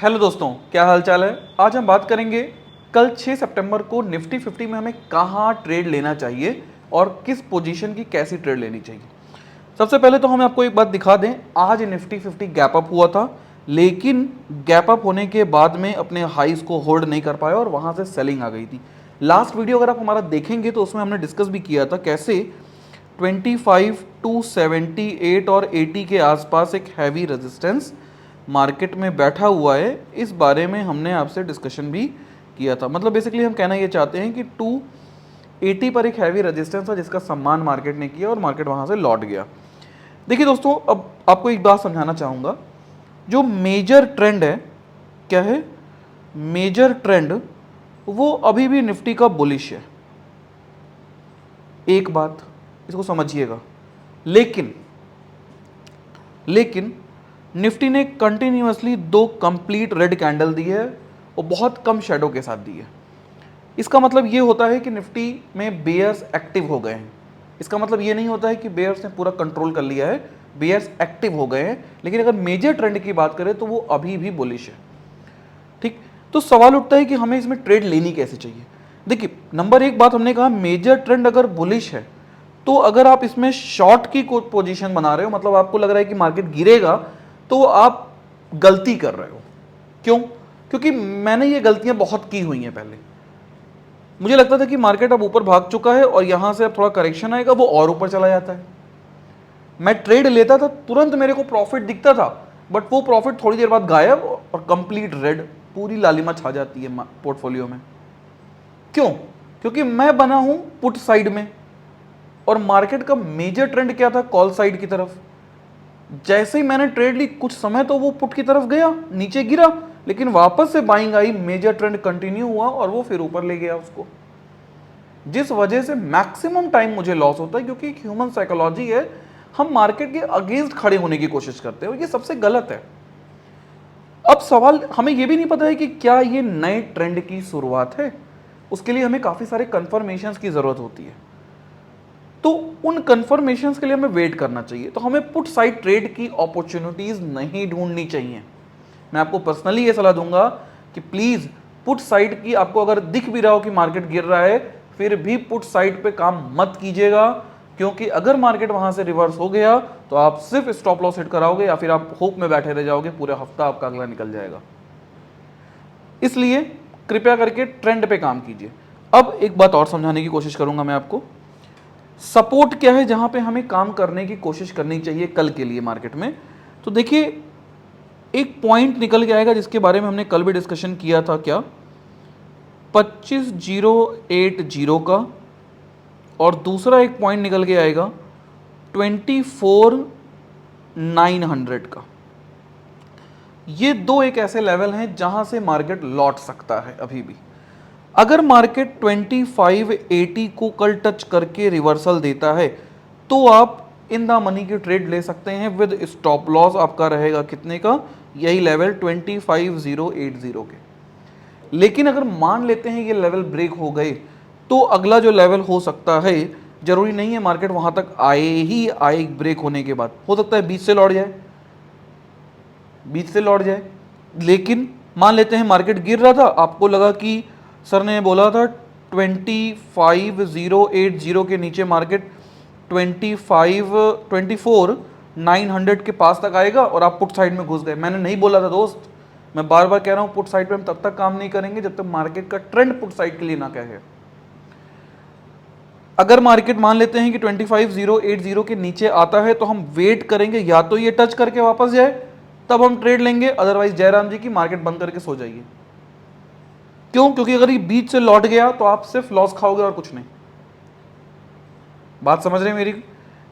Hello दोस्तों, क्या हाल चाल है। आज हम बात करेंगे कल 6 सितंबर को निफ्टी 50 में हमें कहाँ ट्रेड लेना चाहिए और किस पोजीशन की कैसी ट्रेड लेनी चाहिए। सबसे पहले तो हम आपको एक बात दिखा दें, आज निफ्टी 50 गैप अप हुआ था, लेकिन गैप अप होने के बाद में अपने हाईज को होल्ड नहीं कर पाया और वहाँ से सेलिंग आ गई थी। लास्ट वीडियो अगर आप हमारा देखेंगे तो उसमें हमने डिस्कस भी किया था कैसे 25 टू 78 और 80 के आसपास एक हैवी रेजिस्टेंस मार्केट में बैठा हुआ है। इस बारे में हमने आपसे डिस्कशन भी किया था। मतलब बेसिकली हम कहना ये चाहते हैं कि 280 पर एक हैवी रेजिस्टेंस था जिसका सम्मान मार्केट ने किया और मार्केट वहाँ से लौट गया। देखिए दोस्तों, अब आपको एक बात समझाना चाहूँगा, जो मेजर ट्रेंड है, क्या है मेजर ट्रेंड, वो अभी भी निफ्टी का बुलिश है। एक बात इसको समझिएगा। लेकिन निफ्टी ने कंटिन्यूअसली 2 कंप्लीट रेड कैंडल दी है और बहुत कम शेडो के साथ दी है। इसका मतलब ये होता है कि निफ्टी में बेयर्स एक्टिव हो गए हैं। इसका मतलब ये नहीं होता है कि बेयर्स ने पूरा कंट्रोल कर लिया है, बेयर्स एक्टिव हो गए हैं, लेकिन अगर मेजर ट्रेंड की बात करें तो वो अभी भी बुलिश है। ठीक, तो सवाल उठता है कि हमें इसमें ट्रेड लेनी कैसे चाहिए। देखिए, नंबर एक बात हमने कहा, मेजर ट्रेंड अगर बुलिश है तो अगर आप इसमें शॉर्ट की कोई पोजीशन बना रहे हो, मतलब आपको लग रहा है कि मार्केट गिरेगा, तो आप गलती कर रहे हो। क्यों? क्योंकि मैंने ये गलतियां बहुत की हुई हैं पहले। मुझे लगता था कि मार्केट अब ऊपर भाग चुका है और यहां से अब थोड़ा करेक्शन आएगा, वो और ऊपर चला जाता है। मैं ट्रेड लेता था, तुरंत मेरे को प्रॉफिट दिखता था, बट वो प्रॉफिट थोड़ी देर बाद गायब और कंप्लीट रेड, पूरी लालिमा छा जाती है पोर्टफोलियो में। क्यों? क्योंकि मैं बना हूं पुट साइड में और मार्केट का मेजर ट्रेंड क्या था, कॉल साइड की तरफ। जैसे ही मैंने ट्रेड ली, कुछ समय तो वो पुट की तरफ गया, नीचे गिरा, लेकिन वापस से buying I, major trend continue हुआ और वो फिर ऊपर ले गया उसको। जिस वजह से मैक्सिमम टाइम मुझे लॉस होता है, क्योंकि एक ह्यूमन साइकोलॉजी है, हम मार्केट के अगेंस्ट खड़े होने की कोशिश करते हैं और ये सबसे गलत है। अब सवाल, हमें ये भी नहीं पता है कि क्या ये नए ट्रेंड की शुरुआत है। उसके लिए हमें काफी सारे कंफर्मेशंस की जरूरत होती है, तो उन कंफर्मेशंस के लिए हमें वेट करना चाहिए। तो हमें पुट साइड ट्रेड की अपॉर्चुनिटीज नहीं ढूंढनी चाहिए। मैं आपको पर्सनली ये सलाह दूंगा कि प्लीज पुट साइड की, आपको अगर दिख भी रहा हो कि मार्केट गिर रहा है, फिर भी पुट साइड पे काम मत कीजिएगा, क्योंकि अगर मार्केट वहां से रिवर्स हो गया तो आप सिर्फ स्टॉप लॉस हिट कराओगे या फिर आप होप में बैठे रह जाओगे, पूरा हफ्ता आपका अगला निकल जाएगा। इसलिए कृपया करके ट्रेंड पे काम कीजिए। अब एक बात और समझाने की कोशिश करूंगा मैं आपको, सपोर्ट क्या है जहां पे हमें काम करने की कोशिश करनी चाहिए कल के लिए मार्केट में। तो देखिए, एक पॉइंट निकल के आएगा जिसके बारे में हमने कल भी डिस्कशन किया था, क्या 25,080 का, और दूसरा एक पॉइंट निकल के आएगा 24,900 का। ये दो एक ऐसे लेवल हैं जहां से मार्केट लौट सकता है। अभी भी अगर मार्केट 2580 को कल टच करके रिवर्सल देता है तो आप इन द मनी की ट्रेड ले सकते हैं विद स्टॉप लॉस। आपका रहेगा कितने का, यही लेवल 25080 के। लेकिन अगर मान लेते हैं ये लेवल ब्रेक हो गए तो अगला जो लेवल हो सकता है, जरूरी नहीं है मार्केट वहां तक आए ही आए, ब्रेक होने के बाद हो सकता है बीच से लौट जाए, लेकिन मान लेते हैं मार्केट गिर रहा था, आपको लगा कि सर ने बोला था 25,080 के नीचे मार्केट 24,900 के पास तक आएगा और आप पुट साइड में घुस गए। मैंने नहीं बोला था दोस्त, मैं बार बार कह रहा हूं, पुट साइड पे हम तब तक काम नहीं करेंगे जब तक मार्केट का ट्रेंड पुट साइड के लिए ना कहे। अगर मार्केट मान लेते हैं कि 25,080 के नीचे आता है तो हम वेट करेंगे, या तो ये टच करके वापस जाए तब हम ट्रेड लेंगे, अदरवाइज जयराम जी की मार्केट बंद करके सो जाइए। क्यों? क्योंकि अगर ये बीच से लौट गया तो आप सिर्फ लॉस खाओगे और कुछ नहीं। बात समझ रहे हैं मेरी?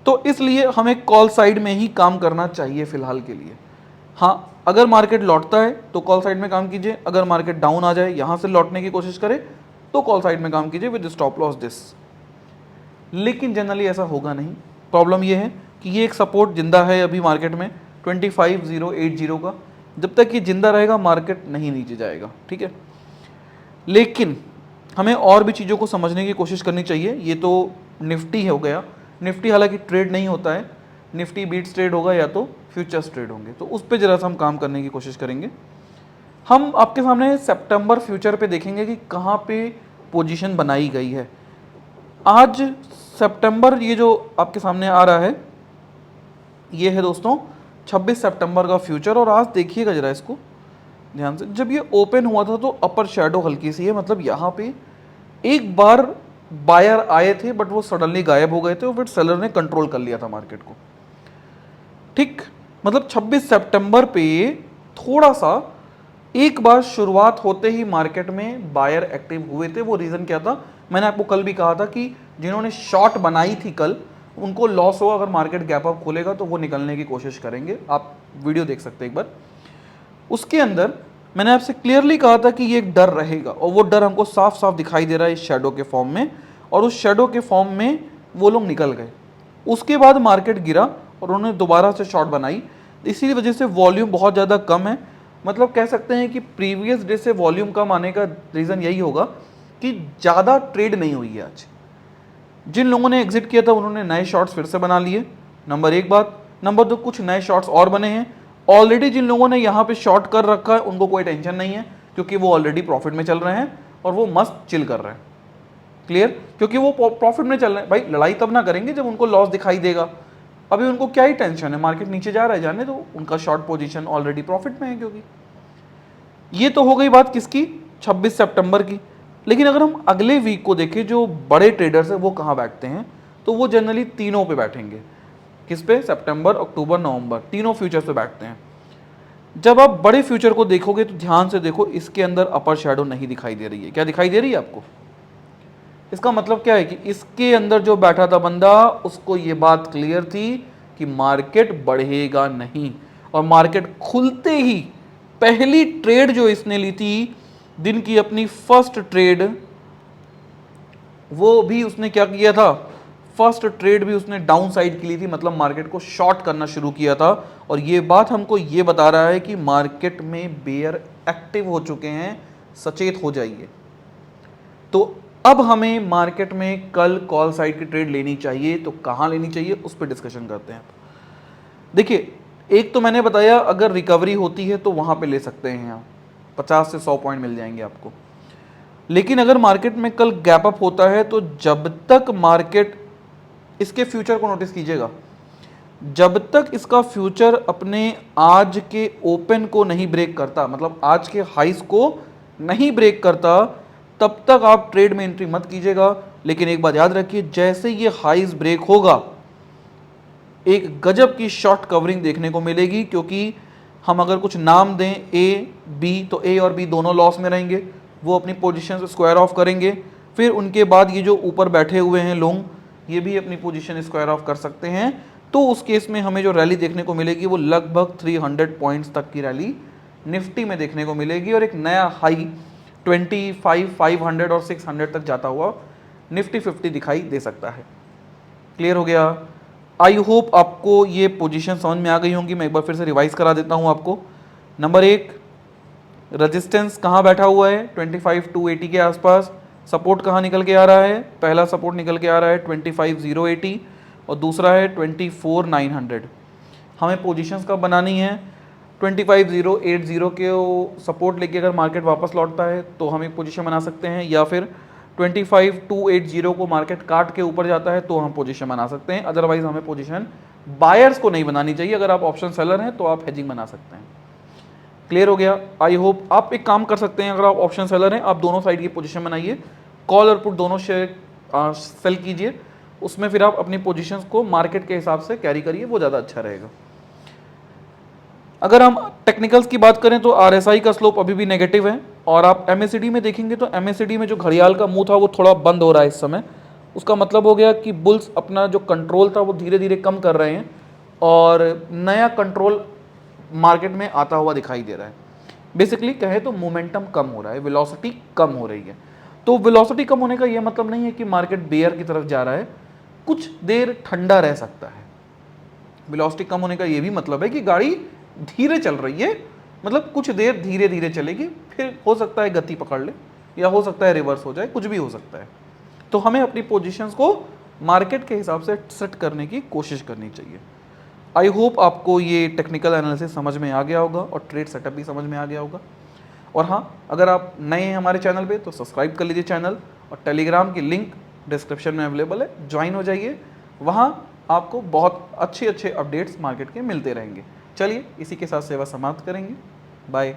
तो इसलिए हमें कॉल साइड में ही काम करना चाहिए फिलहाल के लिए। हाँ, अगर मार्केट लौटता है तो कॉल साइड में काम कीजिए, अगर मार्केट डाउन आ जाए, यहां से लौटने की कोशिश करे, तो कॉल साइड में काम कीजिए विद स्टॉप लॉस दिस। लेकिन जनरली ऐसा होगा नहीं। प्रॉब्लम यह है कि ये एक सपोर्ट जिंदा है अभी मार्केट में 25,080 का। जब तक ये जिंदा रहेगा मार्केट नहीं नीचे जाएगा, ठीक है। लेकिन हमें और भी चीज़ों को समझने की कोशिश करनी चाहिए। ये तो निफ्टी हो गया, निफ्टी हालांकि ट्रेड नहीं होता है, निफ्टी बीट्स ट्रेड होगा या तो फ्यूचर्स ट्रेड होंगे, तो उस पर जरा सा हम काम करने की कोशिश करेंगे। हम आपके सामने सितंबर फ्यूचर पे देखेंगे कि कहाँ पे पोजीशन बनाई गई है। आज सितंबर ये जो आपके सामने आ रहा है ये है दोस्तों 26 सितंबर का फ्यूचर। और आज देखिएगा जरा इसको ध्यान से, जब ये ओपन हुआ था तो अपर शेडो हल्की सी है, मतलब यहाँ पे एक बार बायर आए थे बट वो सडनली गायब हो गए थे और फिर सेलर ने कंट्रोल कर लिया था मार्केट को। ठीक, मतलब 26 सितंबर पे थोड़ा सा एक बार शुरुआत होते ही मार्केट में बायर एक्टिव हुए थे। वो रीज़न क्या था, मैंने आपको कल भी कहा था कि जिन्होंने शॉर्ट बनाई थी कल उनको लॉस होगा, अगर मार्केट गैप अप खोलेगा तो वो निकलने की कोशिश करेंगे। आप वीडियो देख सकते हैं एक बार। उसके अंदर मैंने आपसे क्लियरली कहा था कि ये एक डर रहेगा और वो डर हमको साफ साफ दिखाई दे रहा है इस शेडो के फॉर्म में, और उस शेडो के फॉर्म में वो लोग निकल गए। उसके बाद मार्केट गिरा और उन्होंने दोबारा से शॉर्ट बनाई, इसी वजह से वॉल्यूम बहुत ज़्यादा कम है। मतलब कह सकते हैं कि प्रीवियस डे से वॉल्यूम कम आने का रीज़न यही होगा कि ज़्यादा ट्रेड नहीं हुई है आज। जिन लोगों ने एग्जिट किया था उन्होंने नए शॉट्स फिर से बना लिए, नंबर एक बात। नंबर दो, कुछ नए शॉट्स और बने हैं। ऑलरेडी जिन लोगों ने यहाँ पे शॉर्ट कर रखा है उनको कोई टेंशन नहीं है, क्योंकि वो ऑलरेडी प्रॉफिट में चल रहे हैं और वो मस्त चिल कर रहे हैं। क्लियर, क्योंकि वो प्रॉफिट में चल रहे हैं। भाई लड़ाई तब ना करेंगे जब उनको लॉस दिखाई देगा, अभी उनको क्या ही टेंशन है, मार्केट नीचे जा रहा है जाने दो, उनका शॉर्ट पोजीशन ऑलरेडी प्रॉफिट में है। क्योंकि ये तो हो गई बात किसकी, 26 सितंबर की। लेकिन अगर हम अगले वीक को देखें, जो बड़े ट्रेडर्स हैं वो कहाँ बैठते हैं, तो वो जनरली तीनों पे बैठेंगे। किस पे, सितंबर, अक्टूबर, नवंबर, तीनों फ्यूचर्स पे बैठते हैं। जब आप बड़े फ्यूचर को देखोगे तो ध्यान से देखो, इसके अंदर अपर शैडो नहीं दिखाई दे रही है। क्या दिखाई दे रही है आपको? इसका मतलब क्या है कि इसके अंदर जो बैठा था बंदा, उसको ये बात क्लियर थी कि मार्केट बढ़ेगा नहीं, और मार्केट खुलते ही पहली ट्रेड जो इसने ली थी, दिन की अपनी फर्स्ट ट्रेड, वो भी उसने क्या किया था, फर्स्ट ट्रेड भी उसने डाउन साइड की ली थी, मतलब मार्केट को शॉर्ट करना शुरू किया था। और ये बात हमको ये बता रहा है कि मार्केट में बेयर एक्टिव हो चुके हैं, सचेत हो जाइए। तो अब हमें मार्केट में कल कॉल साइड की ट्रेड लेनी चाहिए, तो कहां लेनी चाहिए उस पर डिस्कशन करते हैं। देखिए, एक तो मैंने बताया अगर रिकवरी होती है तो वहां पे ले सकते हैं, यहाँ 50 से 100 पॉइंट मिल जाएंगे आपको। लेकिन अगर मार्केट में कल गैप अप होता है तो जब तक मार्केट, इसके फ्यूचर को नोटिस कीजिएगा, जब तक इसका फ्यूचर अपने आज के ओपन को नहीं ब्रेक करता, मतलब आज के हाइस को नहीं ब्रेक करता, तब तक आप ट्रेड में एंट्री मत कीजिएगा। लेकिन एक बात याद रखिए, जैसे ये हाइस ब्रेक होगा एक गजब की शॉर्ट कवरिंग देखने को मिलेगी, क्योंकि हम अगर कुछ नाम दें ए बी, तो ए और बी दोनों लॉस में रहेंगे, वो अपनी पोजीशन से स्क्वायर ऑफ करेंगे। फिर उनके बाद ये जो ऊपर बैठे हुए हैं लोग, ये भी अपनी पोजीशन स्क्वायर ऑफ कर सकते हैं। तो उस केस में हमें जो रैली देखने को मिलेगी वो लगभग 300 पॉइंट्स तक की रैली निफ्टी में देखने को मिलेगी, और एक नया हाई 25, 500 और 600 तक जाता हुआ निफ्टी 50 दिखाई दे सकता है। क्लियर हो गया? आई होप आपको ये पोजीशन समझ में आ गई होंगी। मैं एक बार फिर से रिवाइज करा देता हूँ आपको। नंबर एक, रेजिस्टेंस कहाँ बैठा हुआ है, 25,280 के आसपास। सपोर्ट कहाँ निकल के आ रहा है, पहला सपोर्ट निकल के आ रहा है 25,080 और दूसरा है 24,900। हमें पोजीशंस कब बनानी है, 25,080 के सपोर्ट लेके अगर मार्केट वापस लौटता है तो हम एक पोजीशन बना सकते हैं, या फिर 25,280 को मार्केट काट के ऊपर जाता है तो हम पोजीशन बना सकते हैं। अदरवाइज हमें पोजीशन बायर्स को नहीं बनानी चाहिए। अगर आप ऑप्शन सेलर हैं तो आप हेजिंग बना सकते हैं। क्लियर हो गया? आई होप आप एक काम कर सकते हैं, अगर आप ऑप्शन सेलर हैं आप दोनों साइड की पोजीशन बनाइए, कॉल और पुट दोनों शेयर सेल कीजिए, उसमें फिर आप अपनी पोजीशंस को मार्केट के हिसाब से कैरी करिए, वो ज़्यादा अच्छा रहेगा। अगर हम टेक्निकल्स की बात करें तो RSI का स्लोप अभी भी नेगेटिव है, और आप MACD में देखेंगे तो MACD में जो घड़ियाल का मुंह था वो थोड़ा बंद हो रहा है इस समय। उसका मतलब हो गया कि बुल्स अपना जो कंट्रोल था वो धीरे धीरे कम कर रहे हैं, और नया कंट्रोल मार्केट में आता हुआ दिखाई दे रहा है। बेसिकली कहे तो मोमेंटम कम हो रहा है, वेलोसिटी कम हो रही है। तो वेलोसिटी कम होने का ये मतलब नहीं है कि मार्केट बेयर की तरफ जा रहा है, कुछ देर ठंडा रह सकता है। वेलोसिटी कम होने का ये भी मतलब है कि गाड़ी धीरे चल रही है, मतलब कुछ देर धीरे धीरे चलेगी, फिर हो सकता है गति पकड़ ले, या हो सकता है रिवर्स हो जाए, कुछ भी हो सकता है। तो हमें अपनी पोजीशंस को मार्केट के हिसाब से सेट करने की कोशिश करनी चाहिए। आई होप आपको ये टेक्निकल एनालिसिस समझ में आ गया होगा और ट्रेड सेटअप भी समझ में आ गया होगा। और हाँ, अगर आप नए हैं हमारे चैनल पे तो सब्सक्राइब कर लीजिए चैनल, और टेलीग्राम की लिंक डिस्क्रिप्शन में अवेलेबल है, ज्वाइन हो जाइए। वहाँ आपको बहुत अच्छे अच्छे अपडेट्स मार्केट के मिलते रहेंगे। चलिए इसी के साथ सेवा समाप्त करेंगे। बाय।